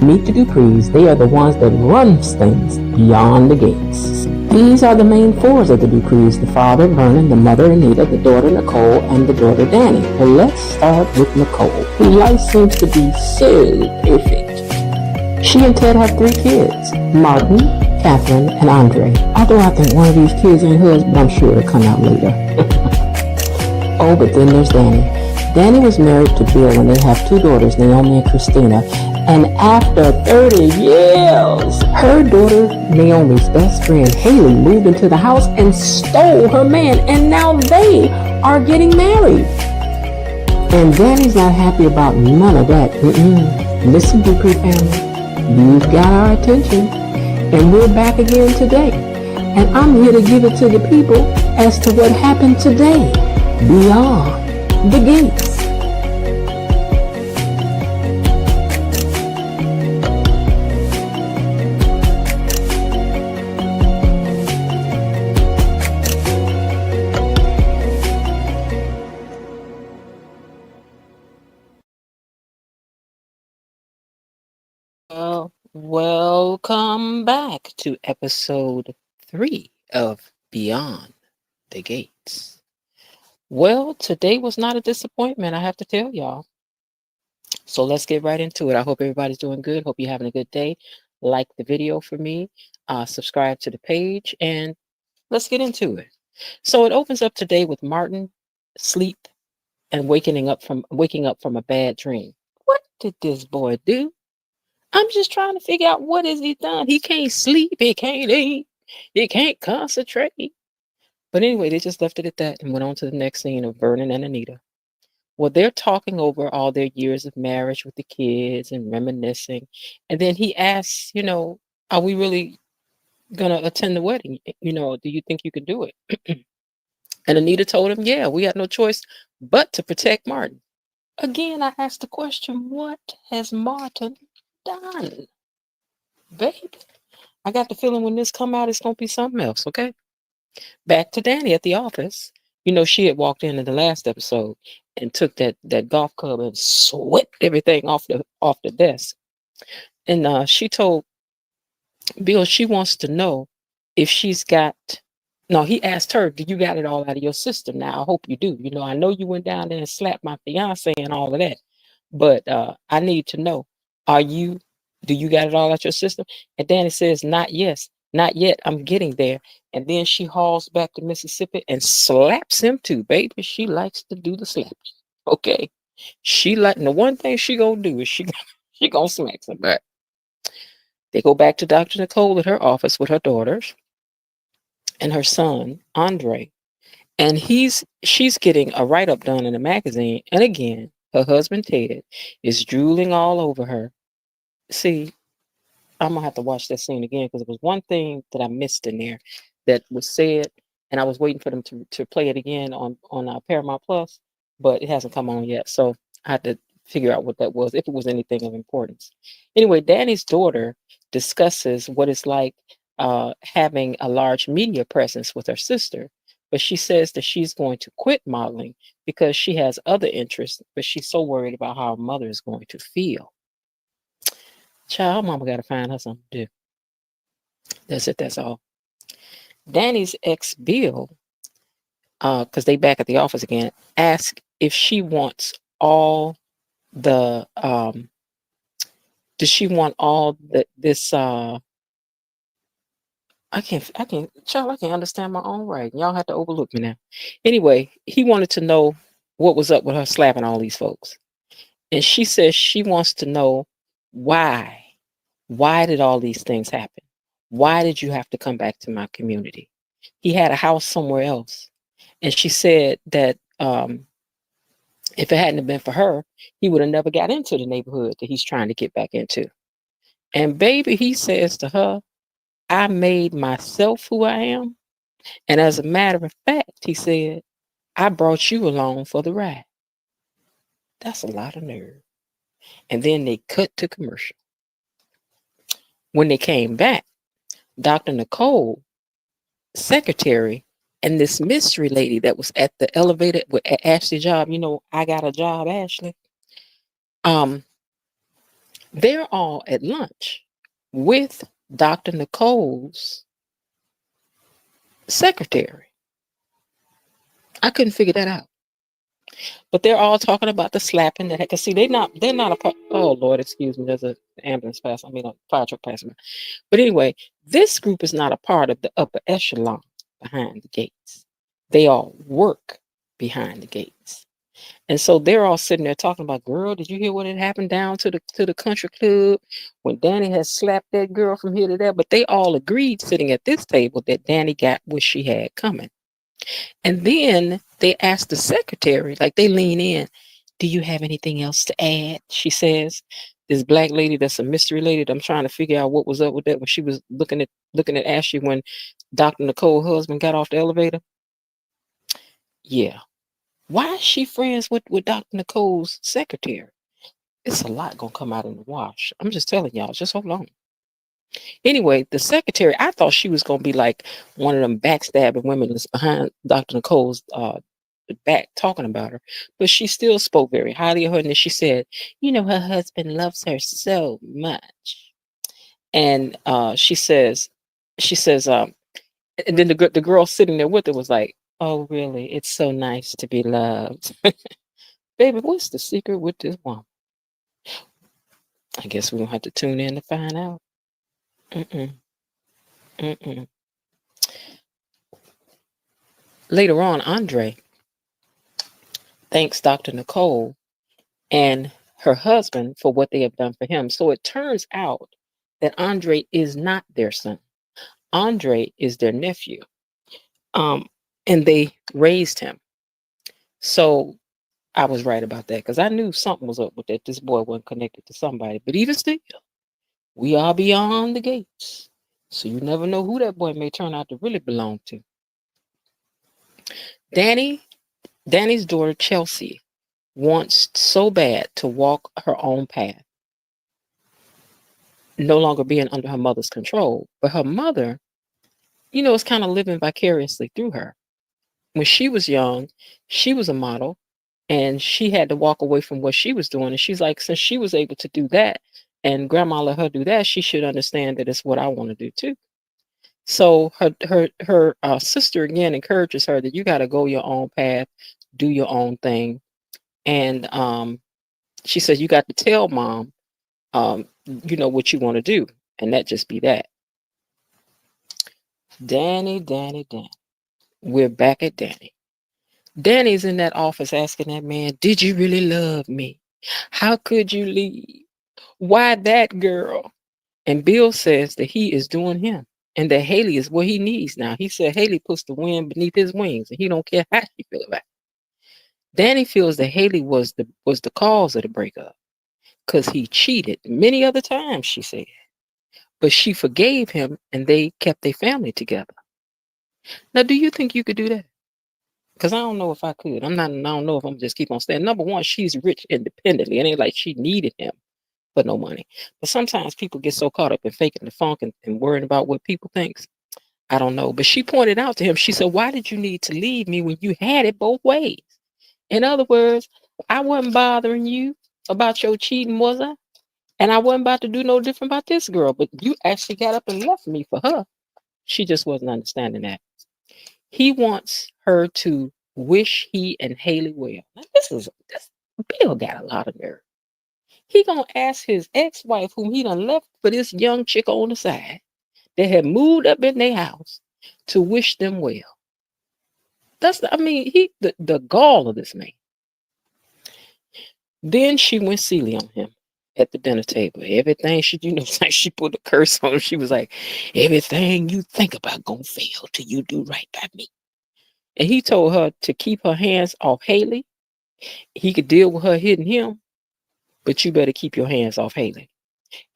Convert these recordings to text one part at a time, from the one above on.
Meet the Duprees. They are the ones that run things beyond the gates. These are the main fours of the Duprees: the father, Vernon; the mother, Anita; the daughter, Nicole; and the daughter, Danny. Well, let's start with Nicole, whose life seems to be so perfect. She and Ted have 3 kids: Martin, Catherine, and Andre. Although I think one of these kids ain't hers, but I'm sure it'll come out later. Oh, but then there's Danny. Danny was married to Bill, and they have 2 daughters, Naomi and Christina. And after 30 years, her daughter Naomi's best friend Haley moved into the house and stole her man, and now they are getting married. And Danny's not happy about none of that. Listen, Dupree family, you've got our attention, and we're back again today. And I'm here to give it to the people as to what happened today, beyond the gates. Welcome back to episode 3 of Beyond the Gates. Well, today was not a disappointment, I have to tell y'all. So let's get right into it. I hope everybody's doing good. Hope you're having a good day. Like the video for me, subscribe to the page, and let's get into it. So it opens up today with Martin sleep and waking up from a bad dream. What did this boy do? I'm just trying to figure out what has he done. He can't sleep, he can't eat, he can't concentrate. But anyway, they just left it at that and went on to the next scene of Vernon and Anita. Well, they're talking over all their years of marriage with the kids and reminiscing. And then he asks, are we really going to attend the wedding? Do you think you can do it? And Anita told him, yeah, we had no choice but to protect Martin. Again, I asked the question, what has Martin done? Babe, I got the feeling when this come out, it's going to be something else, okay? Back to Danny at the office. She had walked in the last episode and took that golf club and swept everything off the desk. And she told Bill she wants to know if she's got. No, he asked her, "Do you got it all out of your system now? I hope you do. I know you went down there and slapped my fiance and all of that, but I need to know, do you got it all out your system?" And Danny says, not yet. I'm getting there. And then she hauls back to Mississippi and slaps him too, baby. She likes to do the slaps. Okay. And the one thing she gonna do is she gonna smack somebody. They go back to Dr. Nicole at her office with her daughters and her son, Andre. And she's getting a write-up done in a magazine. And again, her husband, Ted, is drooling all over her. See, I'm going to have to watch that scene again because it was one thing that I missed in there that was said. And I was waiting for them to play it again on Paramount Plus, but it hasn't come on yet. So I had to figure out what that was, if it was anything of importance. Anyway, Danny's daughter discusses what it's like having a large media presence with her sister. But she says that she's going to quit modeling because she has other interests, but she's so worried about how her mother is going to feel. Child, mama got to find her something to do. That's it. That's all. Danny's ex, Bill, because they back at the office again, asked if she wants all the, does she want all this, I can't understand my own writing. Y'all have to overlook me now. Anyway, he wanted to know what was up with her slapping all these folks. And she says she wants to know why. Why did all these things happen? Why did you have to come back to my community? He had a house somewhere else. And she said that if it hadn't been for her, he would have never got into the neighborhood that he's trying to get back into. And baby, he says to her, I made myself who I am. And as a matter of fact, he said, I brought you along for the ride. That's a lot of nerve. And then they cut to commercial. When they came back, Dr. Nicole, secretary, and this mystery lady that was at the elevator with Ashley's job, I got a job, Ashley. They're all at lunch with Dr. Nicole's secretary. I couldn't figure that out. But they're all talking about the slapping that cause see they're not a part. Oh Lord, excuse me, there's an ambulance passing. I mean a fire truck passing by. But anyway, this group is not a part of the upper echelon behind the gates. They all work behind the gates. And so they're all sitting there talking about, girl, did you hear what had happened down to the country club when Danny has slapped that girl from here to there? But they all agreed sitting at this table that Danny got what she had coming. And then they asked the secretary, like they lean in, do you have anything else to add? She says, this black lady that's a mystery lady. I'm trying to figure out what was up with that when she was looking at Ashley when Dr. Nicole's husband got off the elevator. Yeah. Why is she friends with Dr. Nicole's secretary? It's a lot gonna come out in the wash. I'm just telling y'all, just hold on. Anyway, the secretary, I thought she was gonna be like one of them backstabbing women that's behind Dr. Nicole's back talking about her, but she still spoke very highly of her. And then she said, her husband loves her so much. And she says, and then the girl sitting there with her was like, oh, really? It's so nice to be loved. Baby, what's the secret with this woman? I guess we're gonna have to tune in to find out. Mm-mm, mm-mm. Later on, Andre thanks Dr. Nicole and her husband for what they have done for him. So it turns out that Andre is not their son. Andre is their nephew. Um, and they raised him. So I was right about that because I knew something was up with that. This boy wasn't connected to somebody. But even still, we are beyond the gates. So you never know who that boy may turn out to really belong to. Danny's daughter, Chelsea, wants so bad to walk her own path, no longer being under her mother's control. But her mother, is kind of living vicariously through her. When she was young, she was a model and she had to walk away from what she was doing. And she's like, since she was able to do that and grandma let her do that, she should understand that it's what I want to do too. So her sister again encourages her that you got to go your own path, do your own thing. And she says you got to tell mom, what you want to do. And that just be that. Danny. We're back at Danny. Danny's in that office asking that man, did you really love me? How could you leave? Why that girl? And Bill says that he is doing him and that Haley is what he needs now. He said Haley puts the wind beneath his wings and he don't care how she feel about it. Danny feels that Haley was the cause of the breakup because he cheated many other times, she said. But she forgave him and they kept their family together. Now, do you think you could do that? Because I don't know if I could. I don't know if I'm just keep on staying. Number one, she's rich independently. It ain't like she needed him for no money. But sometimes people get so caught up in faking the funk and worrying about what people think. I don't know. But she pointed out to him, she said, why did you need to leave me when you had it both ways? In other words, I wasn't bothering you about your cheating, was I? And I wasn't about to do no different about this girl. But you actually got up and left me for her. She just wasn't understanding that. He wants her to wish he and Haley well. Now, this Bill got a lot of nerve. He gonna ask his ex-wife, whom he done left for this young chick on the side, that had moved up in their house, to wish them well. The gall of this man. Then she went silly on him at the dinner table. Everything like she put a curse on him. She was like, everything you think about gonna fail till you do right by me. And he told her to keep her hands off Haley. He could deal with her hitting him, but you better keep your hands off Haley.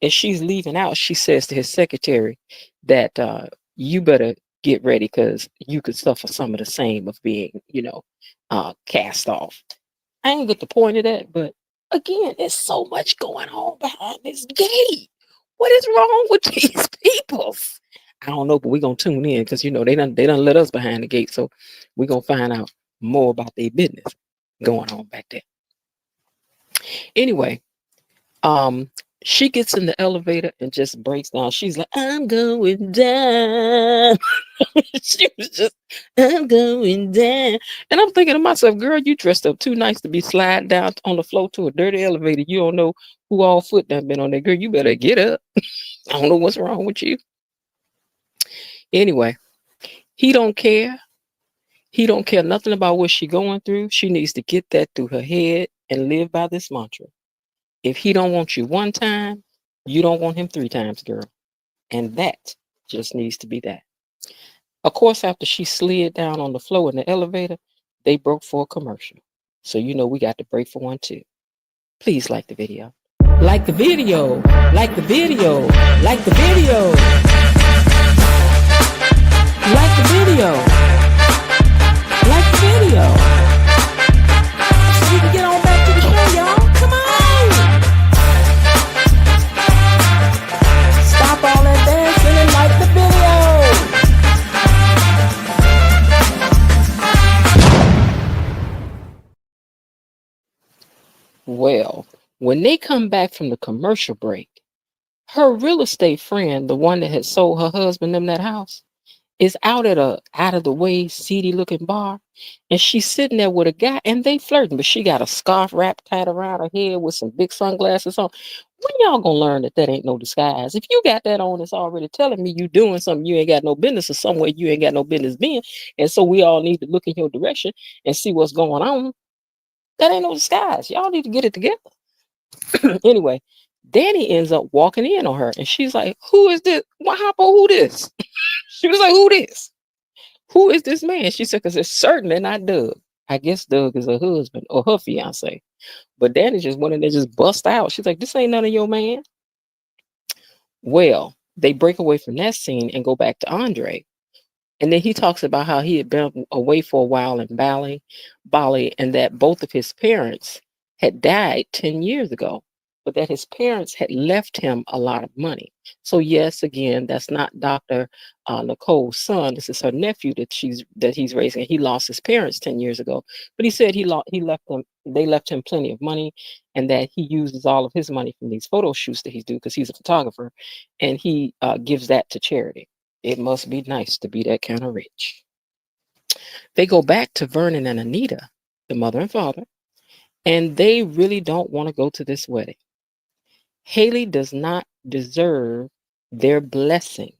As she's leaving out, she says to his secretary that you better get ready because you could suffer some of the same of being, cast off. I ain't get the point of that, but again, there's so much going on behind this gate. What is wrong with these people? I don't know, but we're gonna tune in because they done let us behind the gate. So we're gonna find out more about their business going on back there. Anyway, She gets in the elevator and just breaks down. She's like, I'm going down. She was just, I'm going down. And I'm thinking to myself, girl, you dressed up too nice to be sliding down on the floor to a dirty elevator. You don't know who all foot done been on there. Girl, you better get up. I don't know what's wrong with you. Anyway, he don't care. He don't care nothing about what she going through. She needs to get that through her head and live by this mantra. If he don't want you one time, you don't want him three times, girl. And that just needs to be that. Of course, after she slid down on the floor in the elevator, they broke for a commercial. So you know we got to break for one too. Please like the video. Like the video. Like the video. Like the video. Like the video. Like the video. So we can get on back to the show, y'all. Come on. Stop all that dancing and like the video. Well, when they come back from the commercial break, her real estate friend, the one that had sold her husband them that house, is out at a out of the way, seedy looking bar, and she's sitting there with a guy, and they flirting, but she got a scarf wrapped tight around her head with some big sunglasses on. When y'all gonna learn that that ain't no disguise? If you got that on, it's already telling me you doing something you ain't got no business, or somewhere you ain't got no business being, and so we all need to look in your direction and see what's going on. That ain't no disguise. Y'all need to get it together. Anyway, Danny ends up walking in on her, and she's like, "Who is this? What happened? Who this?" She was like, "Who this? Who is this man?" She said, "Because it's certainly not Doug. I guess Doug is her husband or her fiance." But Danny just went in there, just bust out. She's like, "This ain't none of your man." Well, they break away from that scene and go back to Andre. And then he talks about how he had been away for a while in Bali, and that both of his parents had died 10 years ago, but that his parents had left him a lot of money. So yes, again, that's not Dr. Nicole's son. This is her nephew that he's raising. He lost his parents 10 years ago, but he said he left them. They left him plenty of money, and that he uses all of his money from these photo shoots that he's doing because he's a photographer, and he gives that to charity. It must be nice to be that kind of rich. They go back to Vernon and Anita, the mother and father, and they really don't want to go to this wedding. Haley does not deserve their blessing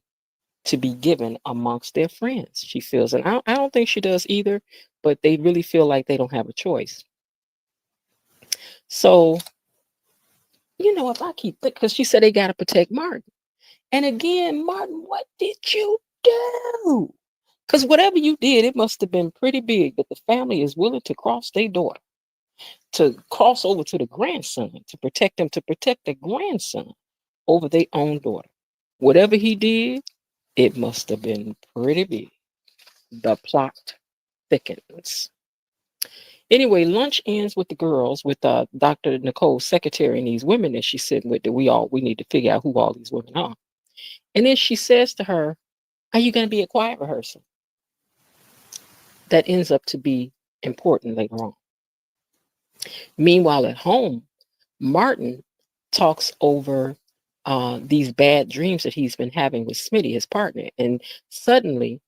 to be given amongst their friends, she feels. And I don't think she does either, but they really feel like they don't have a choice. So, if I keep thinking, because she said they got to protect Martin. And again, Martin, what did you do? Because whatever you did, it must have been pretty big that the family is willing to cross their daughter, to cross over to the grandson, to protect them, to protect the grandson over their own daughter. Whatever he did, it must have been pretty big. The plot thickens. Anyway, lunch ends with the girls, with Dr. Nicole's secretary and these women that she's sitting with, that we need to figure out who all these women are. And then she says to her, "Are you going to be at choir rehearsal?" That ends up to be important later on. Meanwhile, at home, Martin talks over these bad dreams that he's been having with Smitty, his partner, and suddenly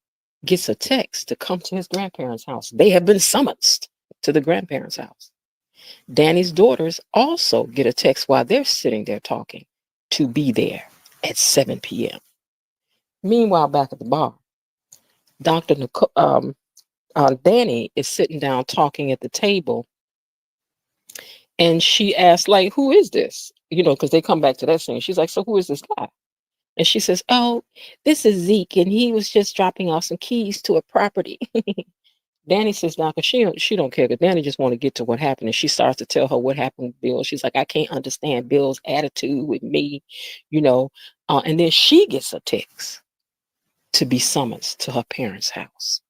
gets a text to come to his grandparents' house. They have been summoned to the grandparents' house. Danny's daughters also get a text while they're sitting there talking to be there at 7 p.m. Meanwhile, back at the bar, Dr. Danny is sitting down talking at the table, and she asks, like, "Who is this?" Because they come back to that scene. She's like, "So who is this guy?" And she says, "Oh, this is Zeke, and he was just dropping off some keys to a property." Danny says, "Now, because she don't care, because Danny just want to get to what happened." And she starts to tell her what happened with Bill. She's like, "I can't understand Bill's attitude with me, and then she gets a text to be summoned to her parents' house.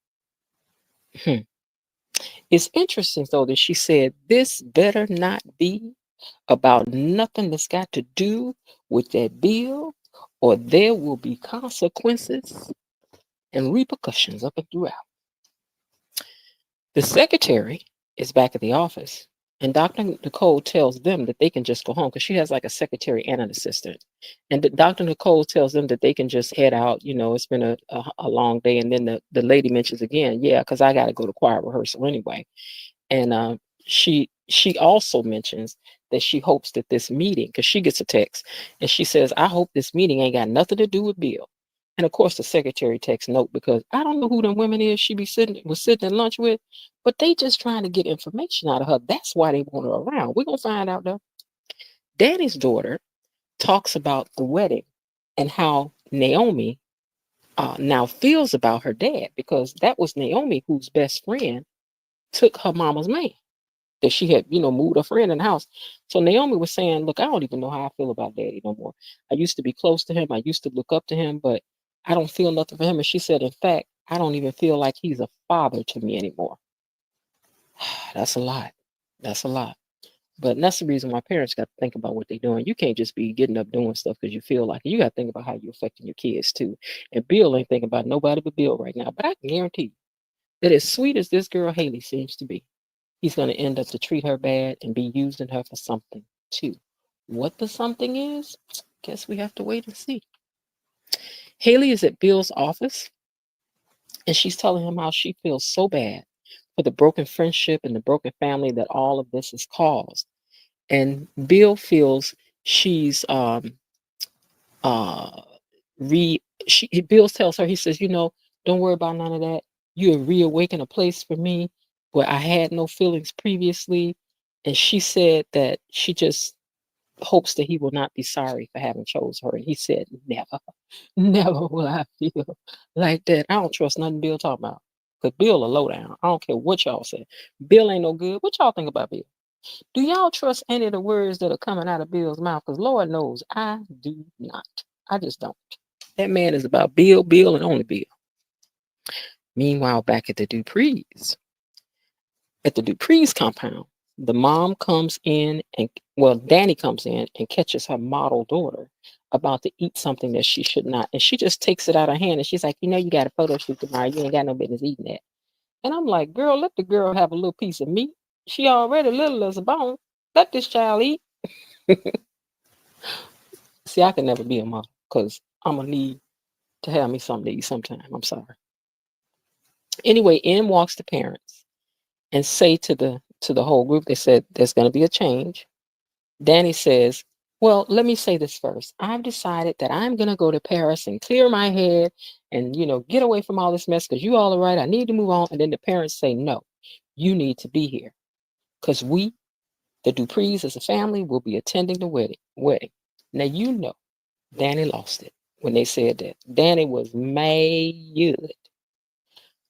It's interesting, though, that she said, "This better not be about nothing that's got to do with that bill, or there will be consequences and repercussions up and throughout." The secretary is back at the office, And Dr. Nicole tells them that they can just go home because she has like a secretary and an assistant. And Dr. Nicole tells them that they can just head out. It's been a long day. And then the lady mentions again, yeah, because I got to go to choir rehearsal anyway. And she also mentions that she hopes that this meeting, because she gets a text, and she says, I hope this meeting ain't got nothing to do with Bill. And of course, the secretary takes note because I don't know who them women is she was sitting at lunch with, but they just trying to get information out of her. That's why they want her around. We're gonna find out though. Danny's daughter talks about the wedding and how Naomi now feels about her dad because that was Naomi whose best friend took her mama's man that she had, moved a friend in the house. So Naomi was saying, look, I don't even know how I feel about daddy no more. I used to be close to him. I used to look up to him, but I don't feel nothing for him. And she said, in fact, I don't even feel like he's a father to me anymore. That's a lot. That's a lot. But that's the reason why parents got to think about what they're doing. You can't just be getting up doing stuff because you feel like it. You got to think about how you're affecting your kids too. And Bill ain't thinking about nobody but Bill right now. But I can guarantee you that as sweet as this girl Haley seems to be, he's going to end up to treat her bad and be using her for something too. What the something is, guess we have to wait and see. Haley is at Bill's office and she's telling him how she feels so bad for the broken friendship and the broken family that all of this has caused. And Bill feels she's uh Bill tells her, he says, don't worry about none of that. You have reawakened a place for me where I had no feelings previously. And she said that she just hopes that he will not be sorry for having chose her. And he said, never, never will I feel like that. I don't trust nothing Bill talking about. Because Bill a lowdown. I don't care what y'all say. Bill ain't no good. What y'all think about Bill? Do y'all trust any of the words that are coming out of Bill's mouth? Because Lord knows I do not. I just don't. That man is about Bill, Bill, and only Bill. Meanwhile, back at the Dupree's compound, the mom comes in and, well, Danny comes in and catches her model daughter about to eat something that she should not. And she just takes it out of her hand and she's like, you got a photo shoot tomorrow. You ain't got no business eating that. And I'm like, girl, let the girl have a little piece of meat. She already little as a bone. Let this child eat. See, I can never be a mom because I'm going to need to have me something to eat sometime. I'm sorry. Anyway, in walks the parents and say to the whole group, they said there's going to be a change. Danny says, well, let me say this first. I've decided that I'm going to go to Paris and clear my head and, get away from all this mess because you all are right. I need to move on. And then the parents say, no, you need to be here because we, the Duprees as a family, will be attending the wedding. Now, Danny lost it when they said that. Danny was mad.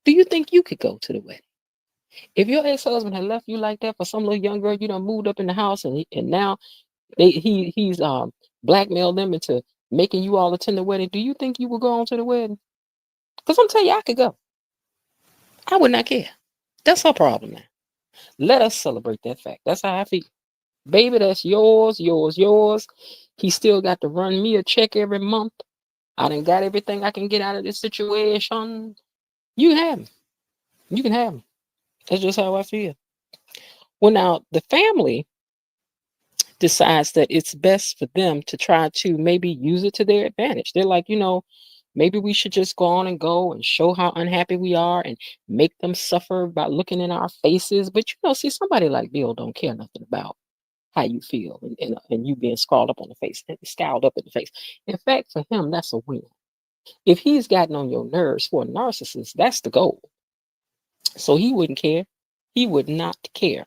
Do you think you could go to the wedding? If your ex-husband had left you like that for some little young girl, you done moved up in the house and now he's blackmailed them into making you all attend the wedding. Do you think you would go on to the wedding? Because I'm telling you, I could go. I would not care. That's her problem now. Let us celebrate that fact. That's how I feel. Baby, that's yours, yours, yours. He still got to run me a check every month. I done got everything I can get out of this situation. You can have him. You can have him. That's just how I feel. Well, now the family decides that it's best for them to try to maybe use it to their advantage. They're like, maybe we should just go on and go and show how unhappy we are and make them suffer by looking in our faces. But see, somebody like Bill don't care nothing about how you feel and you being scrawled up on the face, scowled up in the face. In fact, for him, that's a win. If he's gotten on your nerves for a narcissist, that's the goal. So he wouldn't care. He would not care.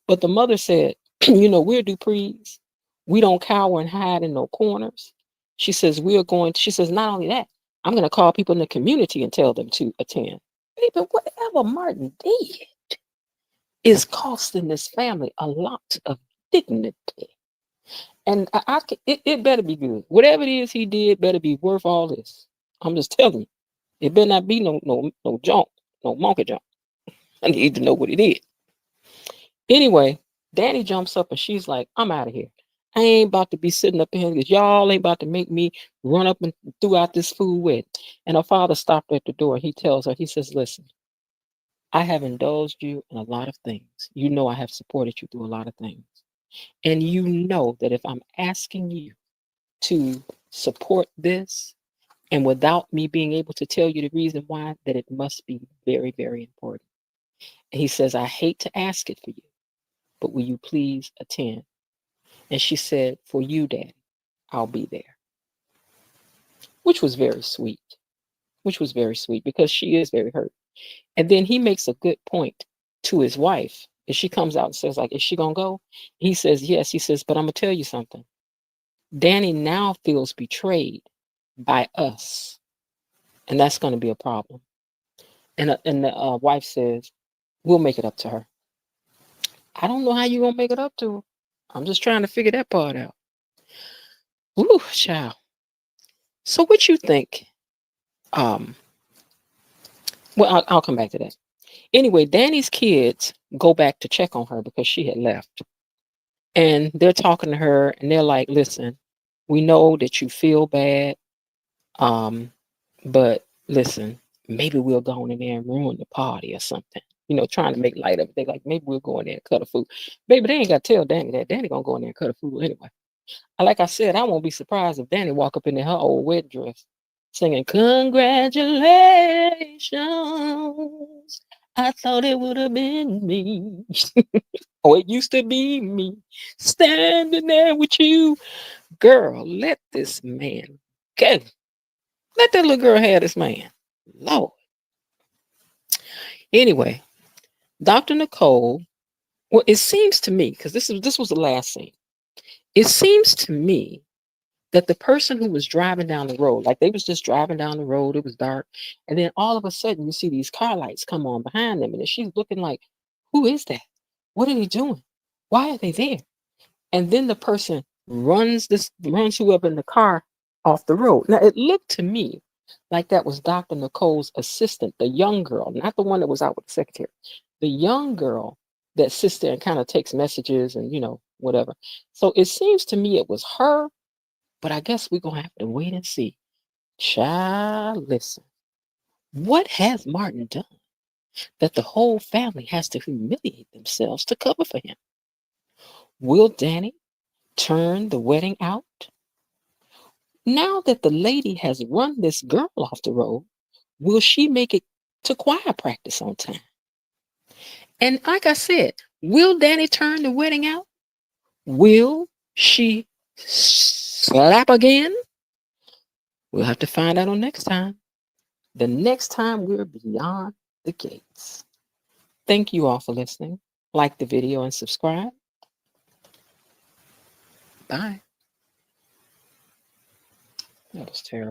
But the mother said, we're Duprees. We don't cower and hide in no corners. She says, she says, not only that, I'm going to call people in the community and tell them to attend. Baby, whatever Martin did is costing this family a lot of dignity. And it better be good. Whatever it is he did better be worth all this. I'm just telling you. It better not be no junk, no monkey junk. I need to know what it is. Anyway, Danny jumps up and she's like, I'm out of here. I ain't about to be sitting up here because y'all ain't about to make me run up and throughout this food wedding. And her father stopped at the door. He tells her, he says, listen, I have indulged you in a lot of things. You know I have supported you through a lot of things. And you know that if I'm asking you to support this, and without me being able to tell you the reason why, that it must be very, very important. And he says, I hate to ask it for you, but will you please attend? And she said, for you, Daddy, I'll be there, which was very sweet, which was very sweet because she is very hurt. And then he makes a good point to his wife. And she comes out and says, like, is she going to go? He says, yes. He says, but I'm going to tell you something. Danny now feels betrayed by us. And that's going to be a problem. And the wife says, we'll make it up to her. I don't know how you're going to make it up to her. I'm just trying to figure that part out. Ooh, child. So what you think? Um, well, I'll come back to that. Anyway, Danny's kids go back to check on her because she had left. And they're talking to her and they're like, listen, we know that you feel bad. But listen, maybe we'll go in there and ruin the party or something. Trying to make light of it. They like, maybe we'll go in there and cut a food. Baby, they ain't got to tell Danny that. Danny gonna go in there and cut a food anyway. Like I said, I won't be surprised if Danny walk up in there, her old wedding dress, singing, congratulations. I thought it would have been me. Or it used to be me standing there with you. Girl, let this man go. Let that little girl have this man. Lord. Anyway, Dr. Nicole, well, it seems to me, because this was the last scene. It seems to me that the person who was driving down the road, like they was just driving down the road, it was dark, and then all of a sudden you see these car lights come on behind them, and then she's looking like, who is that? What are they doing? Why are they there? And then the person runs whoever in the car off the road. Now it looked to me like that was Dr. Nicole's assistant, the young girl, not the one that was out with the secretary, the young girl that sits there and kind of takes messages and whatever. So it seems to me it was her, but I guess we're gonna have to wait and see. Child, listen, what has Martin done that the whole family has to humiliate themselves to cover for him? Will Danny turn the wedding out? Now that the lady has run this girl off the road, will she make it to choir practice on time? And like I said, will Danny turn the wedding out? Will she slap again? We'll have to find out on next time. The next time we're beyond the gates. Thank you all for listening. Like the video and subscribe. Bye. That was terrible.